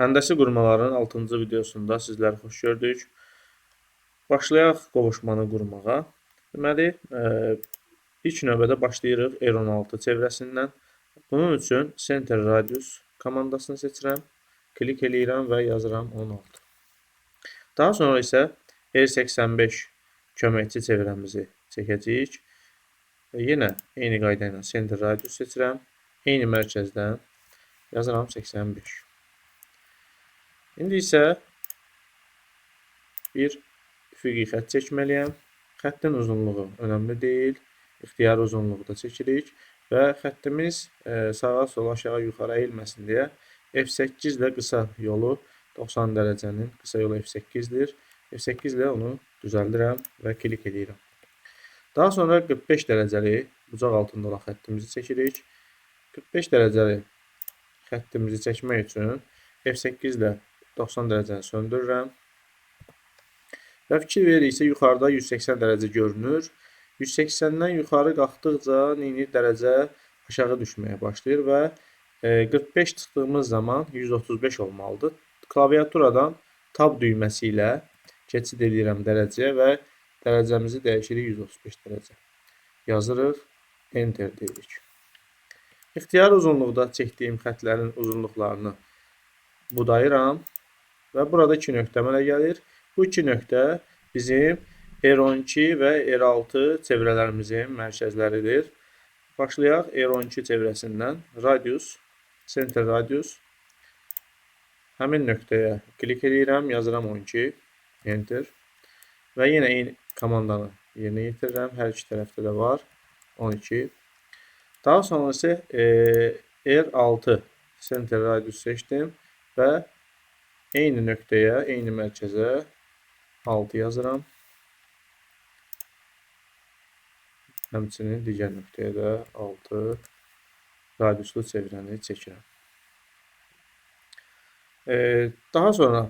Həndəsi qurmaların 6-cı videosunda sizləri xoş gördük. Başlayaq qovuşmanı qurmağa. Deməli, ilk növbədə başlayırıq R16 çevrəsindən. Bunun üçün Center Radius komandasını seçirəm. Klik eləyirəm və yazıram 16. Daha sonra isə R85 köməkçi çevrəmizi çəkəcəyik. Yenə eyni qayda ilə Center Radius seçirəm. Eyni mərkəzdən yazıram 85. İndi isə bir üfüqi xətt çəkməliyəm. Xəttin uzunluğu önəmli deyil. İxtiyari uzunluğu da çəkirik və xəttimiz sağa, sola, aşağı, yuxarı əyilməsin deyə F8 ilə qısa yolu 90 dərəcənin qısa yolu F8-dir. F8 ilə onu düzəldirəm və klik edirəm. Daha sonra 45 dərəcəli bucaq altında olan xəttimizi çəkirik. 45 dərəcəli xəttimizi çəkmək üçün F8 ilə 90 dərəcəni söndürürəm. Və fikir veririksə, yuxarıda 180 dərəcə görünür. 180-dən yuxarı qalxdıqca dərəcə aşağı düşməyə başlayır və 45 çıxdığımız zaman 135 olmalıdır. Klaviaturadan tab düyməsi ilə keçid edirəm dərəcəyə və dərəcəmizi dəyişirik 135 dərəcə. Yazırıq, Enter deyirik. İxtiyari uzunluqda çəkdiyim xətlərin uzunluqlarını budayıram və burada 2 nöqtə əmələ gəlir. Bu 2 nöqtə bizim R12 və R6 çevrələrimizin mərkəzləridir. Başlayaq R12 çevrəsindən. Radius, Center Radius. Həmin nöqtəyə klik edirəm, yazıram 12, Enter. Və yenə eyni komandanı yerinə yetirirəm. Hər iki tərəfdə də var, 12. Daha sonra isə R6 Center Radius seçdim və eyni nöqtəyə, eyni mərkəzə 6 yazıram. Həmçinin digər nöqtəyə də 6 radiuslu çevrəni çəkirəm. Daha sonra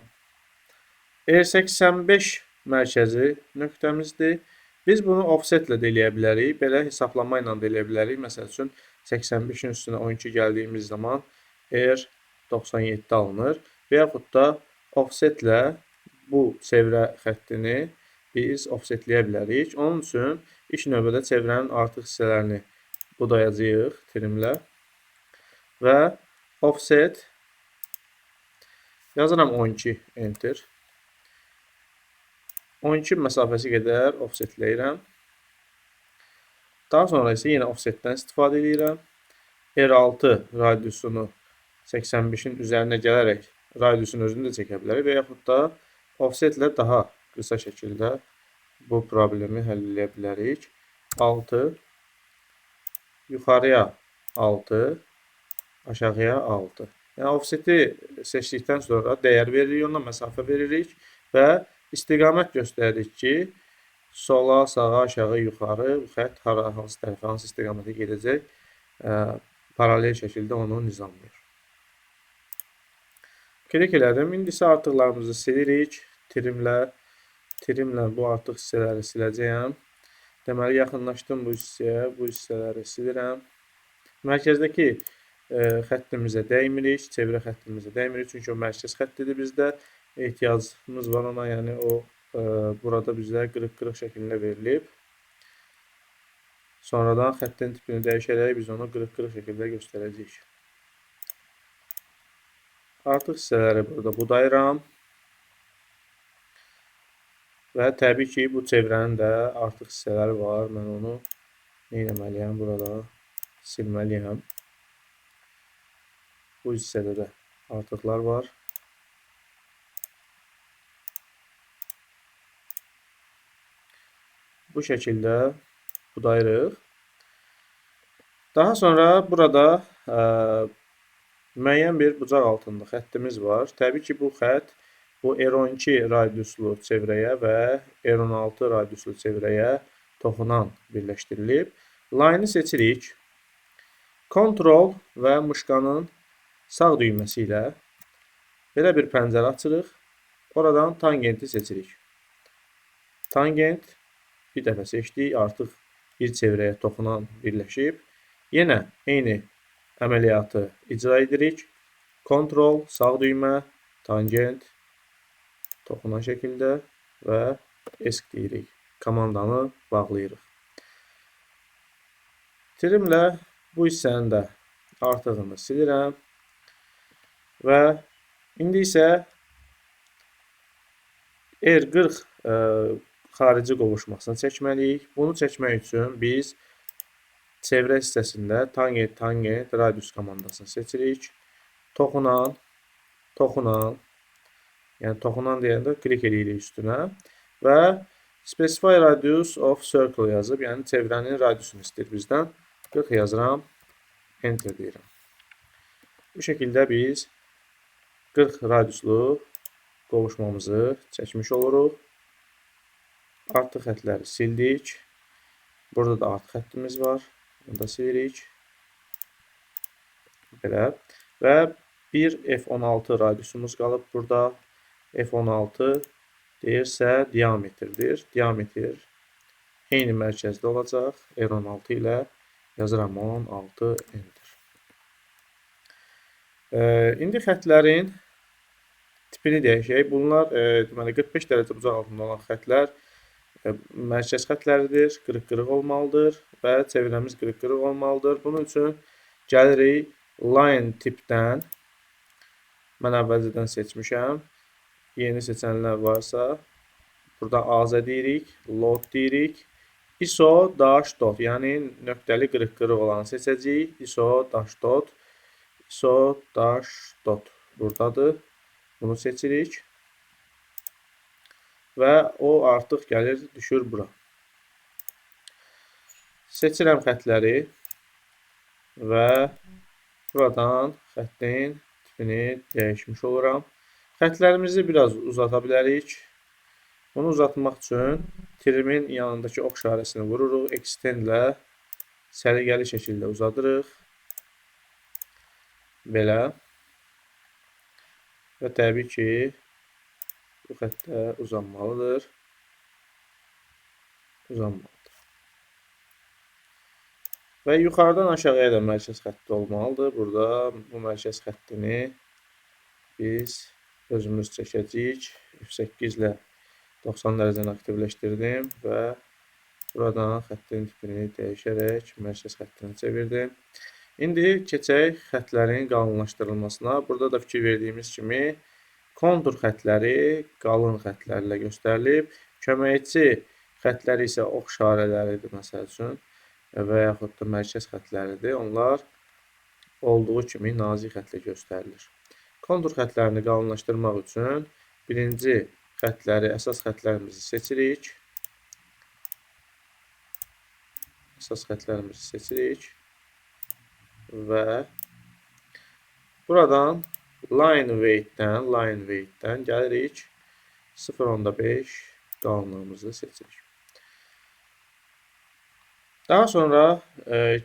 R85 mərkəzi nöqtəmizdir. Biz bunu offsetlə də eləyə bilərik, belə hesablama ilə də eləyə bilərik. Məsəl üçün 85-in üstünə 12 gəldiyimiz zaman R97 alınır və yaxud da offsetlə bu çevrə xəttini biz offsetləyə bilərik. Onun üçün ilk növbədə çevrənin artıq hissələrini budayacağıq trimlə və offset yazıram 12, Enter. 12 məsafəsi qədər offsetləyirəm. Daha sonra isə yenə offsetdən istifadə edirəm. R6 radiusunu 85-in üzərinə gələrək radiusun özünü də çəkə bilərik və yaxud da offsetlə daha qısa şəkildə bu problemi həll edə bilərik. 6, yuxarıya 6, aşağıya 6. Yəni, offseti seçdikdən sonra dəyər veririk, ondan məsafə veririk və istiqamət göstəririk ki, sola, sağa, aşağı, yuxarı bu xətt hansı tərəfə, hansı istiqamətə gedəcək, paralel şəkildə onu nizamlayır. Klik elədim. İndi isə artıqlarımızı silirik trimlə. Trimlə bu artıq hissələri siləcəyəm. Deməli, yaxınlaşdım bu hissəyə, bu hissələri silirəm. Mərkəzdəki xəttimizə dəymirik, çevrə xəttimizə dəymirik. Çünki o mərkəz xəttidir bizdə. Ehtiyacımız var ona, yəni o burada bizə qırıq-qırıq şəklində verilib. Sonradan xəttin tipini dəyişərək biz onu qırıq-qırıq şəkildə göstərəcəyik. Artıq hissələri burada budayıram. Və təbii ki, bu çevrənin də artıq hissələri var. Mən onu etməliyəm? Burada silməliyəm. Bu hissədə də artıqlar var. Bu şəkildə budayırıq. Daha sonra burada müəyyən bir bucaq altında xəttimiz var. Təbii ki, bu xətt bu R12 radiuslu çevrəyə və R16 radiuslu çevrəyə toxunan birləşdirilib. Line-ı seçirik. Ctrl və muşqanın sağ düyməsi ilə belə bir pəncərə açırıq. Oradan tangenti seçirik. Tangent bir dəfə seçdik. Artıq bir çevrəyə toxunan birləşib. Yenə eyni əməliyyatı icra edirik. Kontrol, sağ düymə, tangent, toxunan şəkildə və ESC deyirik. Komandanı bağlayırıq. Trimlə bu hissənin də artığını silirəm və indi isə R40 xarici qovuşmasını çəkməliyik. Bunu çəkmək üçün biz çevrə hissəsində tangent radius komandasını seçirik. Toxunan, yəni toxunan deyəndə klik edirik üstünə və specify radius of circle yazıb, yəni çevrənin radiusunu istəyir bizdən. 40 yazıram, enter deyirəm. Bu şəkildə biz 40 radiuslu qovuşmamızı çəkmiş oluruq. Artıq xətləri sildik. Burada da artıq xəttimiz var. Bunu da silirik. Belə. Və bir F16 radiusumuz qalıb burada. F16 deyirsə diametrdir. Diametr eyni mərkəzdə olacaq. R16 ilə yazıram 16 enter. İndi xətlərin tipini deyəcək. Bunlar deməli 45 dərəcə bucaq altında olan xətlər mərkəz xətləridir. Qırıq-qırıq olmalıdır və çevrəmiz qırıq-qırıq olmalıdır. Bunun üçün gəlirik line tipdən. Mən əvvəlcədən seçmişəm. Yeni seçənlər varsa burada AZ deyirik, load deyirik. ISO dash dot, yəni nöqtəli qırıq-qırıq olanı seçəcəyik. ISO dash dot, ISO dash dot buradadır. Bunu seçirik. Və o artıq gəlir, düşür bura. Seçirəm xətləri və buradan xəttin tipini dəyişmiş oluram. Xətlərimizi biraz uzata bilərik. Bunu uzatmaq üçün trimin yanındakı ox işarəsini vururuq. Extend ilə səliqəli şəkildə uzadırıq. Belə. Və təbii ki, bu xəttə uzanmalıdır. Və yuxarıdan aşağıya da mərkəz xətti olmalıdır. Burada bu mərkəz xəttini biz özümüz çəkəcəyik. F8 ilə 90 dərəcəni aktivləşdirdim və buradan xəttin tipini dəyişərək mərkəz xəttini çevirdim. İndi keçək xətlərin qalınlaşdırılmasına. Burada da fikir verdiyimiz kimi kontur xətləri qalın xətlərlə göstərilib. Köməkçi xətləri isə ox işarələridir, məsəl üçün, və yaxud da mərkəz xətləridir. Onlar olduğu kimi nazik xətlə göstərilir. Kontur xətlərini qalınlaşdırmaq üçün birinci xətləri, əsas xətlərimizi seçirik. Və buradan line weight'dən gəlirik. 0.5 qalınlığımızı seçirik. Daha sonra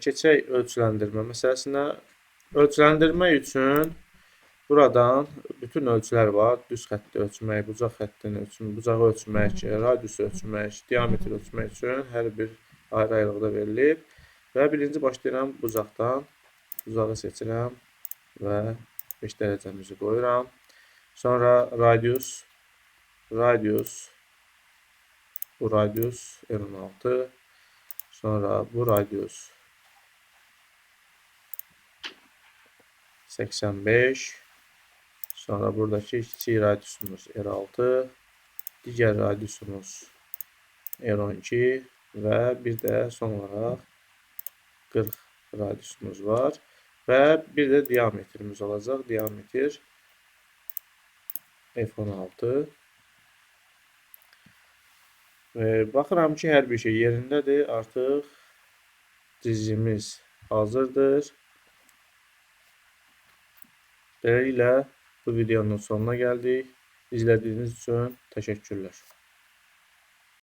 keçək ölçüləndirmə məsələsinə. Ölçüləndirmək üçün buradan bütün ölçülər var. Düz xətti ölçmək, bucaq xəttini ölçmək, bucağı ölçmək, radiusu ölçmək, diametri ölçmək üçün hər bir ayrı-ayrılıqda verilib. Və birinci başlayıram bucaqdan. Bucağı seçirəm və 5 dərəcəmizi qoyuram. Sonra radius, bu radius R16. Sonra bu radius 85. Sonra buradakı kiçik radiusumuz R6. Digər radiusumuz R12 və bir də son olaraq 40 radiusumuz var. Və bir də diametrimiz olacaq. Diametr F16. Baxıram ki, hər bir şey yerindədir. Artıq dizimiz hazırdır. Beləliklə bu videonun sonuna gəldik. İzlədiyiniz üçün təşəkkürlər.